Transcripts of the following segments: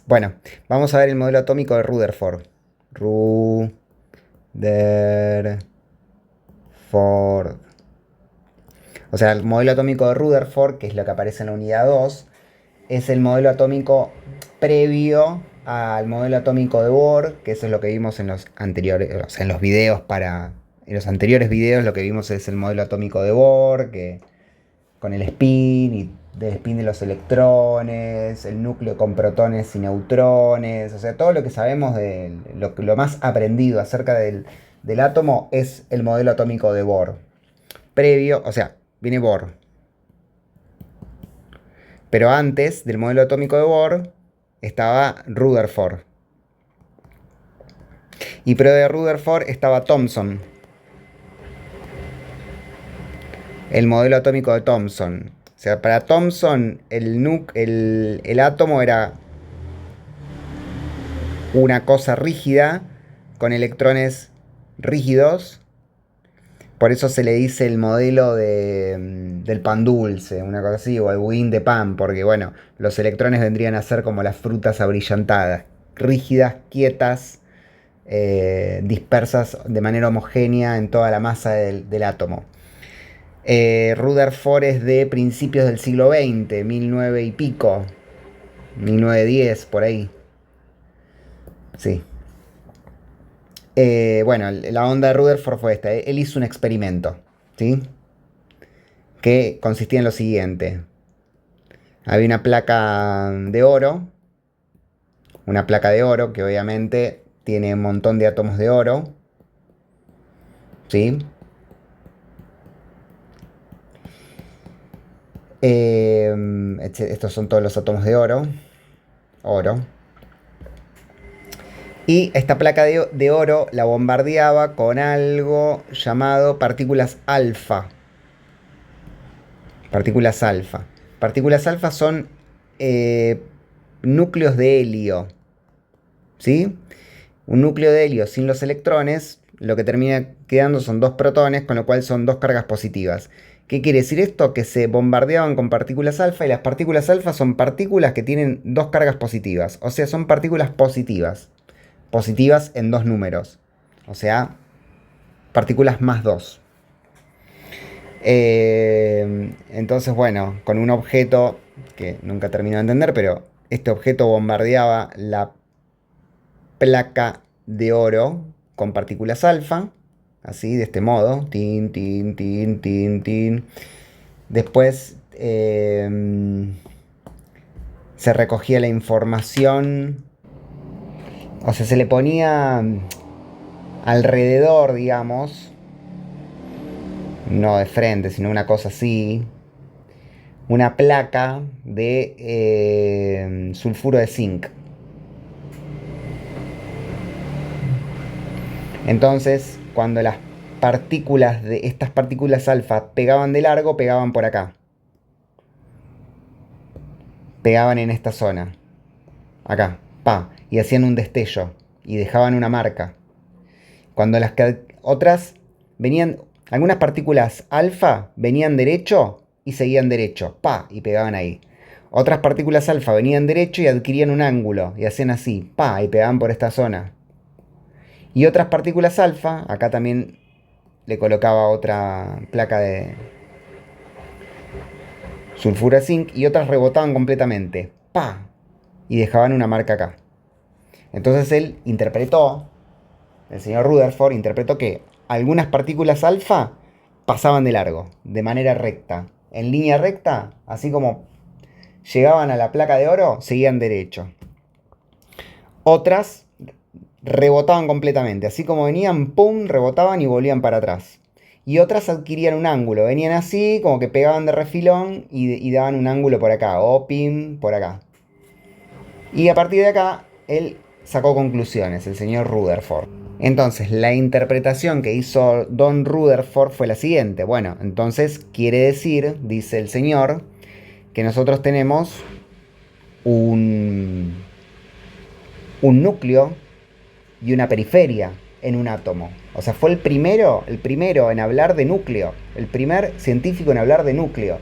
Bueno, vamos a ver el modelo atómico de Rutherford. Rutherford. O sea, el modelo atómico de Rutherford, que es lo que aparece en la unidad 2, es el modelo atómico previo al modelo atómico de Bohr, que eso es lo que vimos en los anteriores, o sea, en los videos en los anteriores videos lo que vimos es el modelo atómico de Bohr, que con el spin y del spin de los electrones, el núcleo con protones y neutrones, o sea, todo lo que sabemos de lo más aprendido acerca del átomo es el modelo atómico de Bohr. Previo, o sea, viene Bohr. Pero antes del modelo atómico de Bohr estaba Rutherford. Y previo de Rutherford estaba Thomson. El modelo atómico de Thomson. O sea, para Thomson el átomo era una cosa rígida con electrones rígidos. Por eso se le dice el modelo del pan dulce, una cosa así, o el budín de pan, porque bueno, los electrones vendrían a ser como las frutas abrillantadas, rígidas, quietas, dispersas de manera homogénea en toda la masa del átomo. Rutherford es de principios del siglo XX, 1900 y pico, 1910, por ahí. Sí. Bueno, la onda de Rutherford fue esta. Él hizo un experimento, ¿sí? Que consistía en lo siguiente. Había una placa de oro que obviamente tiene un montón de átomos de oro, ¿sí? Estos son todos los átomos de oro. Y esta placa de oro la bombardeaba con algo llamado partículas alfa. Partículas alfa. Partículas alfa son núcleos de helio. ¿Sí? Un núcleo de helio sin los electrones, lo que termina quedando son dos protones, con lo cual son dos cargas positivas. ¿Qué quiere decir esto? Que se bombardeaban con partículas alfa y las partículas alfa son partículas que tienen dos cargas positivas. O sea, son partículas positivas. Positivas en dos números. O sea, partículas más 2. Entonces, bueno, con un objeto que nunca termino de entender, pero este objeto bombardeaba la placa de oro con partículas alfa, así, de este modo, tin, tin, tin, tin, tin. Después se recogía la información, o sea, se le ponía alrededor, digamos, no de frente, sino una cosa así, una placa de sulfuro de zinc. Entonces, cuando estas partículas alfa pegaban de largo, pegaban por acá. Pegaban en esta zona. Acá, pa. Y hacían un destello. Y dejaban una marca. Cuando las otras venían, algunas partículas alfa venían derecho y seguían derecho. Pa. Y pegaban ahí. Otras partículas alfa venían derecho y adquirían un ángulo. Y hacían así. Pa. Y pegaban por esta zona. Y otras partículas alfa, acá también le colocaba otra placa de sulfuro zinc y otras rebotaban completamente. ¡Pa! Y dejaban una marca acá. Entonces él interpretó, el señor Rutherford interpretó que algunas partículas alfa pasaban de largo, de manera recta. En línea recta, así como llegaban a la placa de oro, seguían derecho. Otras rebotaban completamente. Así como venían, pum, rebotaban y volvían para atrás. Y otras adquirían un ángulo. Venían así, como que pegaban de refilón y daban un ángulo por acá. O pim, por acá. Y a partir de acá, él sacó conclusiones, el señor Rutherford. Entonces, la interpretación que hizo Don Rutherford fue la siguiente. Bueno, entonces quiere decir, dice el señor, que nosotros tenemos un núcleo y una periferia en un átomo. O sea, fue el primero en hablar de núcleo, el primer científico en hablar de núcleo.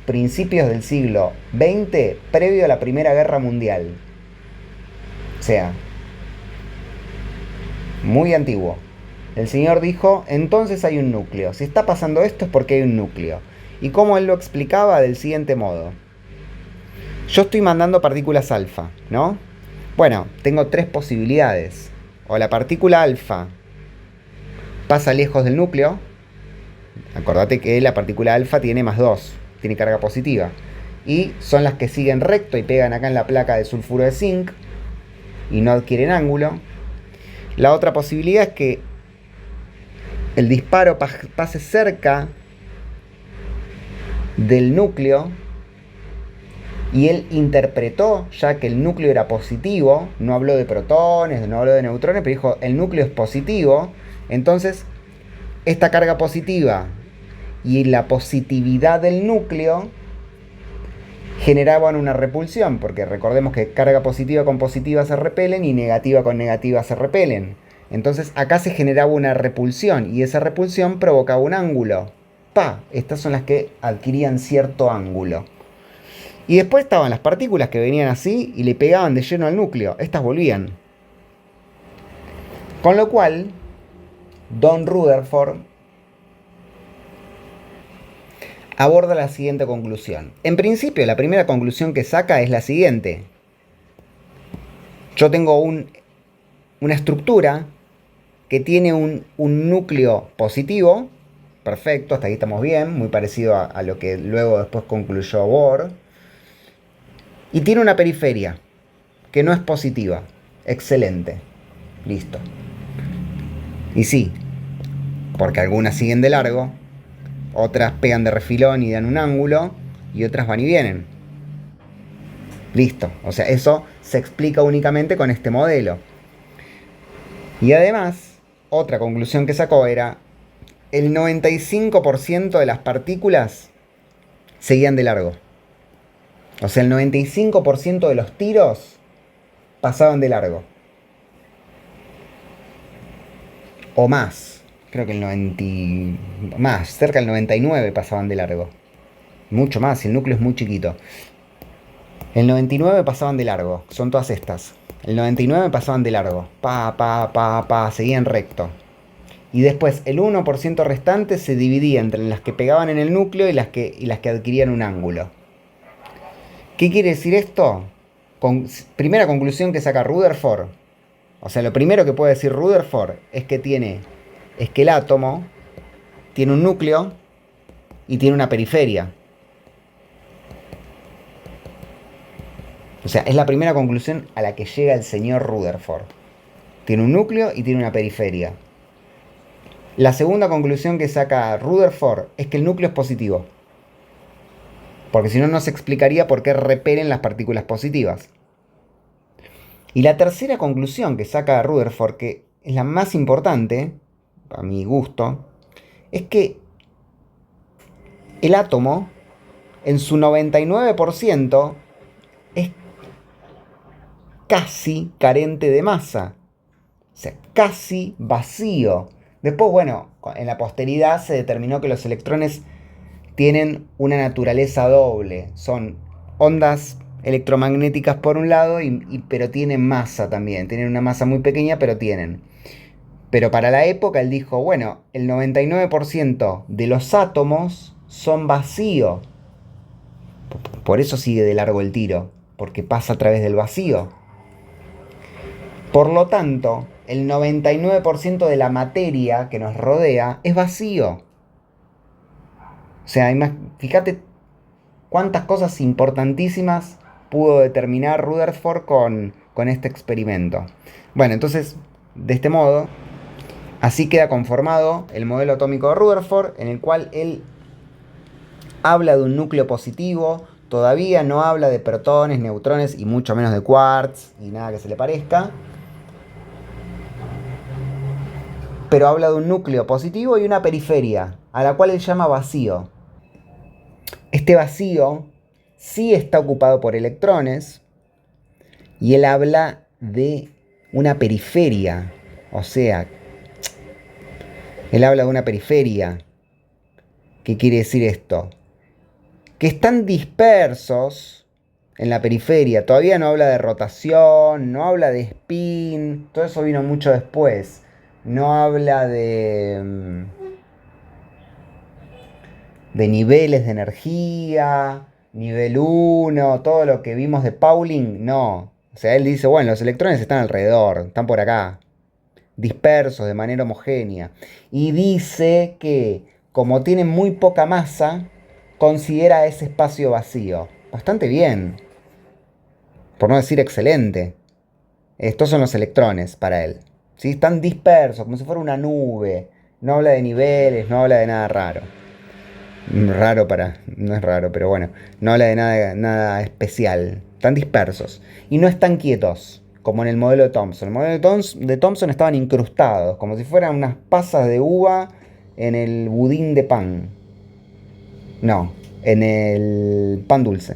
principios del siglo XX, previo a la Primera Guerra Mundial. O sea, muy antiguo. El señor dijo, entonces hay un núcleo. Si está pasando esto es porque hay un núcleo. Y como él lo explicaba del siguiente modo. Yo estoy mandando partículas alfa, ¿no? Bueno, tengo tres posibilidades. O la partícula alfa pasa lejos del núcleo. Acordate que la partícula alfa tiene más 2, tiene carga positiva. Y son las que siguen recto y pegan acá en la placa de sulfuro de zinc y no adquieren ángulo. La otra posibilidad es que el disparo pase cerca del núcleo y él interpretó ya que el núcleo era positivo, no habló de protones, no habló de neutrones, pero dijo el núcleo es positivo. Entonces esta carga positiva y la positividad del núcleo generaban una repulsión, porque recordemos que carga positiva con positiva se repelen y negativa con negativa se repelen. Entonces acá se generaba una repulsión y esa repulsión provocaba un ángulo. Estas son las que adquirían cierto ángulo. Y después estaban las partículas que venían así y le pegaban de lleno al núcleo. Estas volvían. Con lo cual, Don Rutherford aborda la siguiente conclusión. En principio, la primera conclusión que saca es la siguiente. Yo tengo una estructura que tiene un núcleo positivo. Perfecto, hasta ahí estamos bien. Muy parecido a lo que luego después concluyó Bohr. Y tiene una periferia que no es positiva. Excelente. Listo. Y sí, porque algunas siguen de largo, otras pegan de refilón y dan un ángulo, y otras van y vienen. Listo. O sea, eso se explica únicamente con este modelo. Y además, otra conclusión que sacó era, el 95% de las partículas seguían de largo. O sea, el 95% de los tiros pasaban de largo. O más. Creo que el 90... Más, cerca del 99 pasaban de largo. Mucho más, el núcleo es muy chiquito. El 99 pasaban de largo. Son todas estas. El 99 pasaban de largo. Seguían recto. Y después el 1% restante se dividía entre las que pegaban en el núcleo y las que adquirían un ángulo. ¿Qué quiere decir esto? Primera conclusión que saca Rutherford. O sea, lo primero que puede decir Rutherford es que el átomo tiene un núcleo y tiene una periferia. O sea, es la primera conclusión a la que llega el señor Rutherford. Tiene un núcleo y tiene una periferia. La segunda conclusión que saca Rutherford es que el núcleo es positivo. Porque si no, no se explicaría por qué repelen las partículas positivas. Y la tercera conclusión que saca Rutherford, que es la más importante, a mi gusto, es que el átomo, en su 99%, es casi carente de masa. O sea, casi vacío. Después, bueno, en la posteridad se determinó que los electrones tienen una naturaleza doble. Son ondas electromagnéticas por un lado, pero tienen masa también. Tienen una masa muy pequeña, pero tienen. Pero para la época él dijo, bueno, el 99% de los átomos son vacío. Por eso sigue de largo el tiro, porque pasa a través del vacío. Por lo tanto, el 99% de la materia que nos rodea es vacío. O sea, fíjate cuántas cosas importantísimas pudo determinar Rutherford con este experimento. Bueno, entonces, de este modo, así queda conformado el modelo atómico de Rutherford, en el cual él habla de un núcleo positivo, todavía no habla de protones, neutrones y mucho menos de quarks y nada que se le parezca. Pero habla de un núcleo positivo y una periferia, a la cual él llama vacío. Este vacío sí está ocupado por electrones y él habla de una periferia. O sea, él habla de una periferia. ¿Qué quiere decir esto? que están dispersos en la periferia. Todavía no habla de rotación, no habla de spin, todo eso vino mucho después. No habla de niveles de energía, nivel uno, todo lo que vimos de Pauling, no. O sea, él dice, bueno, los electrones están alrededor, están por acá, dispersos de manera homogénea. Y dice que como tienen muy poca masa, considera ese espacio vacío. Bastante bien, por no decir excelente. Estos son los electrones para él. ¿Sí? Están dispersos, como si fuera una nube. No habla de niveles, no habla de nada raro. Raro para. No es raro, pero bueno. No habla de nada especial. Están dispersos. Y no están quietos, como en el modelo de Thomson. El modelo de Thomson estaban incrustados, como si fueran unas pasas de uva en el budín de pan. No, en el pan dulce.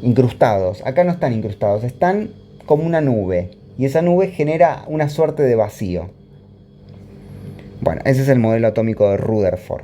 Incrustados. Acá no están incrustados, están como una nube. Y esa nube genera una suerte de vacío. Bueno, ese es el modelo atómico de Rutherford.